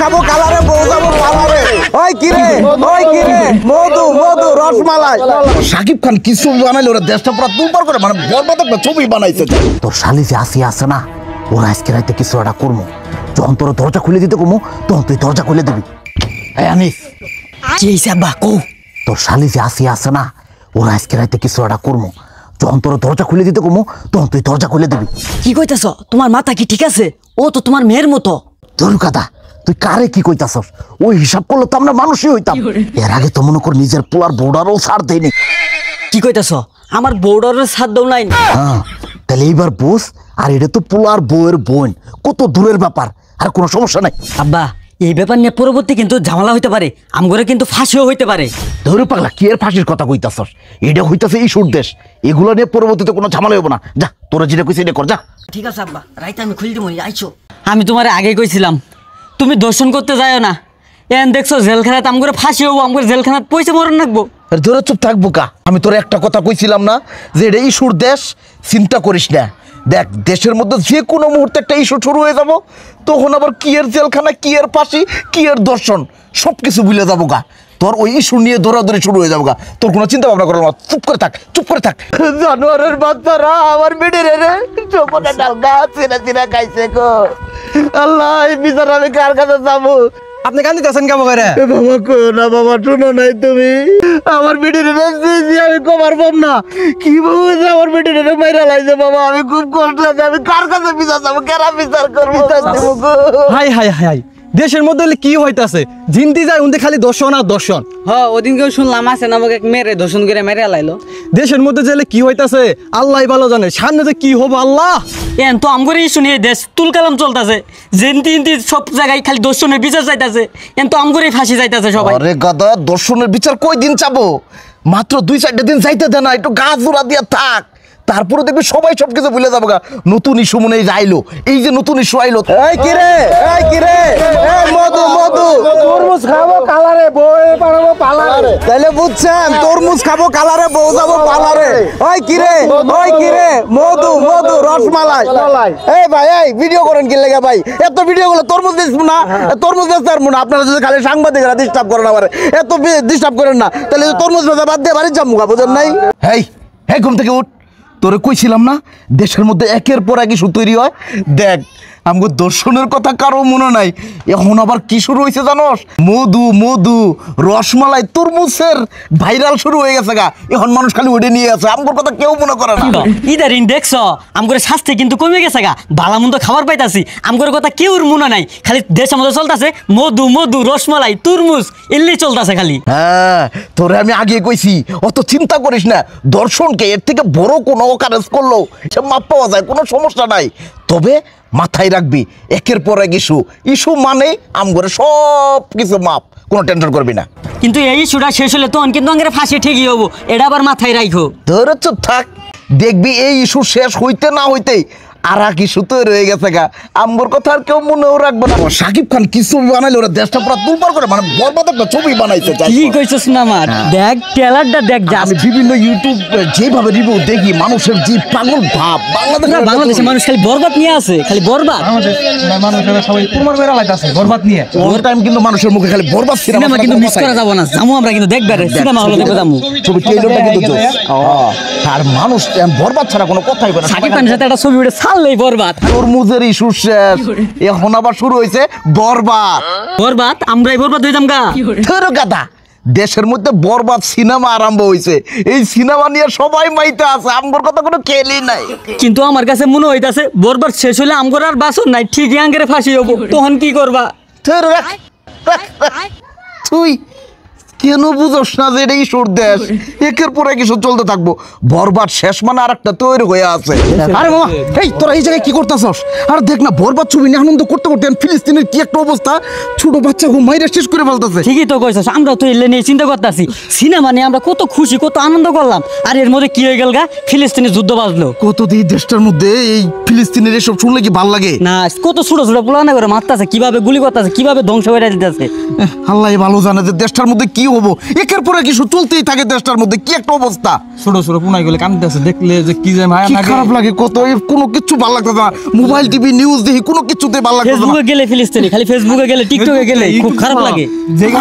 খাবো কালারে বউ যাবো পালারে। ওই কিরে মধু মধু রসমালাই। শাকিব খান কি ছবি বানাইলো ওরা দেশটা পুরো দুবার করে মানে বরবাদ একটা ছবি বানাইছে। তোর শালি যে আছে না ওরা আজকে রাইতে কিছু একটা করবো, যখন তোর দরজা খুলে দিতে কমু তখন তুই দরজা খুলে দিবি। এই আনিস কি হইছে আব্বা কও। তোর শালি যে আছে না ওরা আজকে রাইতে কিছু একটা করবো, যখন তোর দরজা খুলে দিতে কমু তখন তুই দরজা খুলে দিবি। কি কইতাছ? তোমার মাথা কি ঠিক আছে? ও তো তোমার মেয়ের মতো। তোর কথা তুই কারে কি কইতাছস? ওই হিসাব করলে তো আমরা মানুষই হইতাম। এর আগে তো মনে কর নিজের পোলার বর্ডারও ছাড় দেয়নি। কি কইতাছ? আমার বর্ডারের সাথ দাও নাই। হ্যাঁ তাহলে এইবার বোস, আর এটা তো পোলার বউয়ের বোন, কত দূরের ব্যাপার, আর কোনো সমস্যা নাই। আব্বা এই ব্যাপার নিয়ে পরবর্তী কিন্তু ঝামেলা হইতে পারে, আমগরে কিন্তু ফাঁসিও হইতে পারে। ধরে পাগলা কি এর ফাঁসির কথা কইতাছস? এটা হইতাছে ইস্যুর দেশ, এগুলো নিয়ে পরবর্তীতে কোনো ঝামেলা হইব না। যা তোরা যেটা কইছিস এটা কর যা। ঠিক আছে আব্বা, রাইতে আমি খুলে দিব, আইছো। আমি তোমারে আগে কইছিলাম তুমি দর্শন করতে যাও না, এন দেখছো জেলখানাতে আমগরে ফাঁসি হবো, আমগরে জেলখানাত পয়সা মরণ রাখবো। ধরে চুপ থাকবো কা? আমি তোর একটা কথা কইছিলাম না যে এটা ইস্যুর দেশ, চিন্তা করিস না। দেখ দেশের মধ্যে যে কোনো মুহূর্তে একটা ইস্যু শুরু হয়ে যাব, তখন আবার কি এর জেলখানা, কি এর ফাঁসি, কি এর দর্শন, সব কিছু ভুলে যাবো গা। তোর ওই ইস্যু নিয়ে দৌড়াদৌড়ি শুরু হয়ে যাবো গা, তোর কোনো চিন্তা ভাবনা করো না। চুপ করে থাক, চুপ করে থাক। জানোয়ারের বাচ্চারা আমার বেডের রে চোখে ডালগা চিনা চিনা খাইছে গো। আল্লাহ এই বিচার আমি কার কাছে যাবো? আপনি কান দিতেছেন কেমন করে? বাবা কো না, বাবা শুনো নাই তুমি আমার বেডের রে আমি কমার পাব না। কি বাবু আমার বেডের রে মাইরা লাইছে বাবা, আমি খুব কষ্ট আছে। আমি কার কাছে বিচার যাবো, কেরা বিচার করবো? হাই হাই হাই, দেশের মধ্যে কি হইতাছে? জিনতি যায় উনতে খালি দর্শন আর দর্শন। হ্যাঁ ওদিনকেও শুনলাম আছে নামক এক মেরে দর্শন করে মেরে লাইলো। দেশের মধ্যে জেলে কি হইতাছে আল্লাহ ভালো জানে, সামনে যে কি হবো আল্লাহ। এন তো আমগরে ইস্যু নিয়ে দেশ তুলকালাম চলতেছে, জেনতি সব জায়গায় খালি দর্শনের বিচার চাইতেছে, এন তো আমগরে ফাঁসি যাইতেছে সবাই। আরে গাদা, দর্শনের বিচার কই দিন চাবো? মাত্র 2-4 দিন যাইতে দে না, একটু গা জোড়া দিয়া থাক, তারপরে দেখবি সবাই সবকিছু ভুলে যাবো গা। নতুন ইস্যু মনে হয় আইলো, এই যে নতুন ইস্যু আইলো। এই কিরে এই মধু মধু তরমুজ খাবো কালারে বউ পারবো পালারে। তাহলে বুঝছেন, তরমুজ খাবো কালারে বউ যাবো পালারে। ওই কিরে মধু মধু রসমালাই। এই ভাই এই ভিডিও করেন কি লাগা ভাই? এত ভিডিও গুলো তরমুজ দিস না, তরমুজ বেচতে পারবো না। আপনারা যদি খালি সাংবাদিকরা ডিস্টার্ব করেন আমারে, এত ডিস্টার্ব করেন না, তাহলে তরমুজ বেচা বাদ দিয়ে বাড়ির যাবো, বুঝেন নাই? হেই হেই, ঘুম থেকে উঠ। তোরে কইছিলাম না দেশের মধ্যে একের পর এক ইস্যু তৈরি হয়। দেখ আমগো দর্শনের কথা কারো মনে নাই, এখন আবার কি শুরু হয়েছে জানোস? মধু মধু রসমালাই তরমুজের ভাইরাল শুরু হয়ে গেছে গা। এখন মানুষ খালি ওইটা নিয়ে আছে, আমগোর কথা কেউ মনে করে না। ইদারিন দেখছো আমগরে স্বাস্থ্য কিন্তু কমে গেছে গা, ভালো মন্দ খাবার পাইতাছি, আমগরে কথা কেউর মনে নাই, খালি দেশের মধ্যে চলতেছে মধু মধু রসমালাই তরমুজ এলি চলতেছে খালি। হ্যাঁ তোরে আমি আগে কইছি অত চিন্তা করিস না, দর্শনকে এর থেকে বড় কোনো কাজ করলো সে মাপ পাওয়া যায়, কোনো সমস্যা নাই। তবে মাথায় রাখবি একের পর এক ইস্যু মানে আমগরে সব কিছু মাপ, কোনো টেনশন করবি না। কিন্তু এই ইস্যুটা শেষ হলে তখন কিন্তু আঙ্গরে ফাঁসি ঠিকই হবো, এটা আবার মাথায় রাখো। ধরে চুপ থাক, দেখবি এই ইস্যু শেষ হইতে না হইতেই আর এক ইস্যু তৈরি হয়ে গেছে গা। আমগোর কথা আর কেউ মনেও রাখবে না। শাকিব খান কি ছবি বানাইলো ওরা দেশটা পুরো দুবার করে মানে বরবাদ একটা ছবি বানাইছে। কি কইছস না আমার? দেখ ট্রেলারটা দেখ, আমি বিভিন্ন ইউটিউব যেভাবে রিভিউ দেখি, মানুষের যে পাগল ভাব বাংলাদেশের মানুষ খালি বরবাদ নিয়ে আছে, খালি বরবাদ। মানুষেরা সবাই তোমার মেরা লাইতাছে বরবাদ নিয়ে। ওর টাইম কিন্তু মানুষের মুখে খালি বরবাদ। সিনেমা কিন্তু মিস করা যাব না, যাবো আমরা কিন্তু দেখবে সিনেমা হলে দেখবে যাবো। ছবি ট্রেলারটা কিন্তু জোস। আর মানুষ বরবাদ ছাড়া কোনো কথাই বলে না। শাকিব খানের সাথে একটা ছবি উঠে ছাড়লেই বরবাদ। তরমুজের ইস্যু শেষ, এখন আবার শুরু হয়েছে বরবাদ। বরবাদ আমরাই বরবাদ হইতাম গা। ধরো কথা, দেশের মধ্যে বরবাদ সিনেমা আরম্ভ হয়েছে, এই সিনেমা নিয়ে সবাই মাইতে আছে, আমগোর কথা কোনো খেলি নাই। কিন্তু আমার কাছে মনে হইতাছে বরবাদ শেষ হলে আমগোর আর বাসন নাই, ঠিকই আঙ্গেরে ফাঁসি হবো, তখন কি করবা? তুই কেন বুঝোস না যে এটা ইস্যুর দেশ, একের পর এক ইস্যু চলতে থাকবো। বরবাদ শেষ মানে আর একটা তৈরি হয়ে আছে। আরে মামা এই তোরা এই জায়গায় কি করতেছস? আর দেখ না বরবাদ ছবি নিয়ে আনন্দ করতে করতে ফিলিস্তিনের কি একটা অবস্থা, ছোট বাচ্চা মাইরা শেষ করে ফেলতেছে। ঠিকই তো কইছস, আমরা তো এলে নিয়ে চিন্তা করতেছি, সিনেমা নিয়ে আমরা কত খুশি কত আনন্দ করলাম, আর এর মধ্যে কি হয়ে গেল গা, ফিলিস্তিনের যুদ্ধ বাজলো। কতদিন দেশটার মধ্যে এই ফিলিস্তিনের এসব শুনলে কি ভাল লাগে না? কত ছোট ছোট পোলানা করে মারতেছে, কিভাবে গুলি করতেছে, কিভাবে ধ্বংস করে দিতেছে। আল্লাহ ভালো জানে যে দেশটার মধ্যে কি হবো, একের পর এক ইস্যু চলতেই থাকে দেশটার মধ্যে, কি একটা অবস্থা। ছোট ছোট পুনাই গুলো কান্দতেছে দেখলে যে কি যে মায়া কি লাগে। খারাপ লাগে কত, এর কোনো কিছু ভালো লাগতেছে না। মোবাইল টিভি নিউজ দেখি কোনো কিছুতে ভালো লাগতেছে না। ফেসবুকে গেলে ফিলিস্তিনি, খালি ফেসবুকে গেলে টিকটকে গেলে খুব খারাপ লাগে।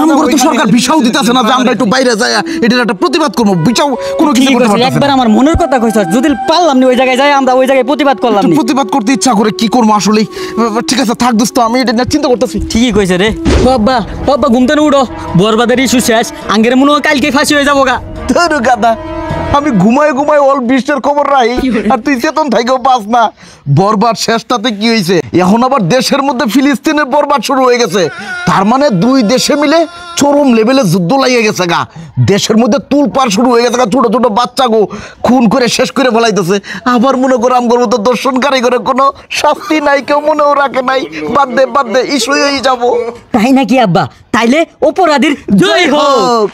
আমার তো সরকার ভিসাও দিতেছে না যে আমরা একটু বাইরে যাই এটার একটা প্রতিবাদ করবো, ভিসাও কোনো কিছু ঠিক করতে আছে, পারতেছে একবার না। আমার মনের কথা কইছ, যদি পারলাম না ওই জায়গায় যাই, আমরা ওই জায়গায় প্রতিবাদ করলাম একটু নি। প্রতিবাদ করতে ইচ্ছা করে, কি করবো আসলে। ঠিক আছে থাক দোস্ত, আমি এটা নিয়ে চিন্তা করতেছি। ঠিকই কইছে রে। বাবা বাবা ঘুমতে না উঠো, বরবাদের ইস্যু শেষ, আঙ্গের মনে হয় কালকে ফাঁসি হয়ে যাবো গা। ধরু গাদা, আমি ঘুমায় ঘুমায় অল বিশ্বের খবর রাখি আর তুই চেতন থাকেও পাস না। বরবাদ শেষটাতে কি হয়েছে, এখন আবার দেশের মধ্যে ফিলিস্তিনের বরবাদ শুরু হয়ে গেছে। তার মানে দুই দেশে মিলে চরম লেভেলে যুদ্ধ লাগিয়ে গেছে গা। দেশের মধ্যে তুলপার শুরু হয়ে গেছে গা, ছোট ছোট বাচ্চা গো খুন করে শেষ করে ফেলাইতেছে। আবার মনে করো আমগর মতো দর্শনকারী করে কোনো শাস্তি নাই, কেউ মনেও রাখে নাই। বাদ দে ইস্যু হয়ে যাবো। তাই নাকি আব্বা? তাইলে অপরাধীর জয় হোক।